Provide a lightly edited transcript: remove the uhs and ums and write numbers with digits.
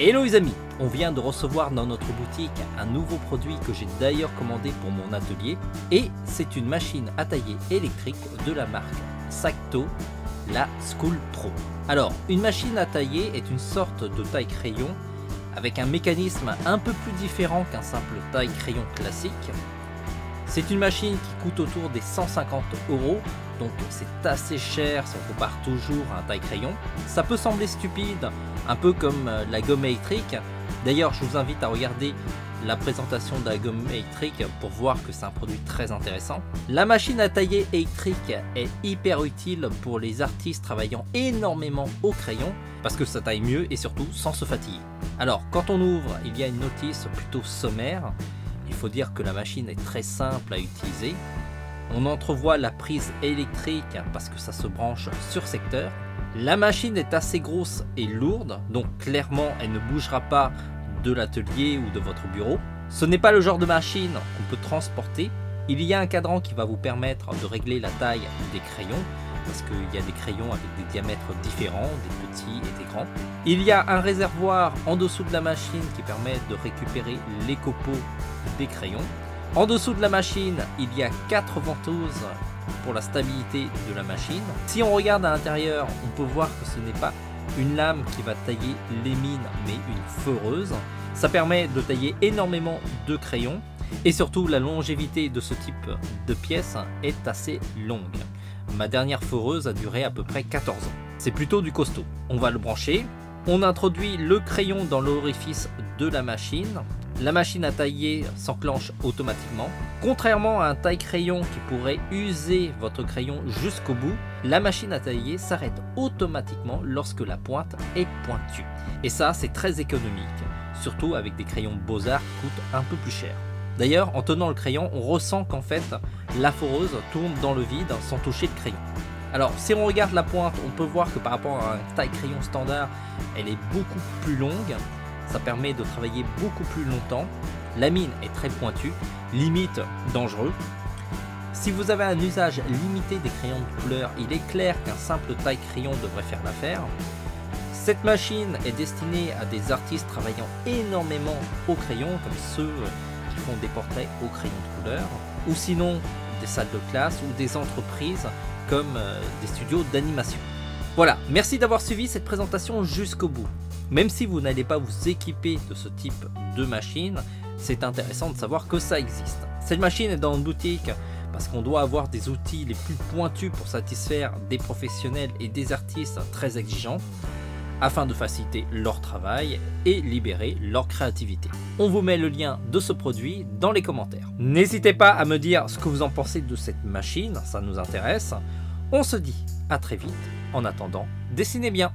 Hello les amis, on vient de recevoir dans notre boutique un nouveau produit que j'ai d'ailleurs commandé pour mon atelier et c'est une machine à tailler électrique de la marque Sacto, la School Pro. Alors, une machine à tailler est une sorte de taille-crayon avec un mécanisme un peu plus différent qu'un simple taille-crayon classique. C'est une machine qui coûte autour des 150 €, donc c'est assez cher si on compare toujours à un taille-crayon. Ça peut sembler stupide, un peu comme la gomme électrique. D'ailleurs, je vous invite à regarder la présentation de la gomme électrique pour voir que c'est un produit très intéressant. La machine à tailler électrique est hyper utile pour les artistes travaillant énormément au crayon parce que ça taille mieux et surtout sans se fatiguer. Alors, quand on ouvre, il y a une notice plutôt sommaire. Il faut dire que la machine est très simple à utiliser. On entrevoit la prise électrique parce que ça se branche sur secteur. La machine est assez grosse et lourde, donc clairement elle ne bougera pas de l'atelier ou de votre bureau. Ce n'est pas le genre de machine qu'on peut transporter. Il y a un cadran qui va vous permettre de régler la taille des crayons, parce qu'il y a des crayons avec des diamètres différents, des petits et des grands. Il y a un réservoir en dessous de la machine qui permet de récupérer les copeaux des crayons. En dessous de la machine, il y a 4 ventouses pour la stabilité de la machine. Si on regarde à l'intérieur, on peut voir que ce n'est pas une lame qui va tailler les mines, mais une foreuse. Ça permet de tailler énormément de crayons et surtout la longévité de ce type de pièce est assez longue. Ma dernière foreuse a duré à peu près 14 ans. C'est plutôt du costaud. On va le brancher. On introduit le crayon dans l'orifice de la machine. La machine à tailler s'enclenche automatiquement. Contrairement à un taille-crayon qui pourrait user votre crayon jusqu'au bout, la machine à tailler s'arrête automatiquement lorsque la pointe est pointue. Et ça, c'est très économique, surtout avec des crayons Beaux-Arts qui coûtent un peu plus cher. D'ailleurs, en tenant le crayon, on ressent qu'en fait, la foreuse tourne dans le vide sans toucher le crayon. Alors, si on regarde la pointe, on peut voir que par rapport à un taille-crayon standard, elle est beaucoup plus longue. Ça permet de travailler beaucoup plus longtemps. La mine est très pointue, limite dangereux. Si vous avez un usage limité des crayons de couleur, il est clair qu'un simple taille-crayon devrait faire l'affaire. Cette machine est destinée à des artistes travaillant énormément au crayon, comme ceux qui font des portraits au crayon de couleur, ou sinon des salles de classe ou des entreprises comme des studios d'animation. Voilà, merci d'avoir suivi cette présentation jusqu'au bout. Même si vous n'allez pas vous équiper de ce type de machine, c'est intéressant de savoir que ça existe. Cette machine est dans une boutique parce qu'on doit avoir des outils les plus pointus pour satisfaire des professionnels et des artistes très exigeants afin de faciliter leur travail et libérer leur créativité. On vous met le lien de ce produit dans les commentaires. N'hésitez pas à me dire ce que vous en pensez de cette machine, ça nous intéresse. On se dit à très vite. En attendant, dessinez bien.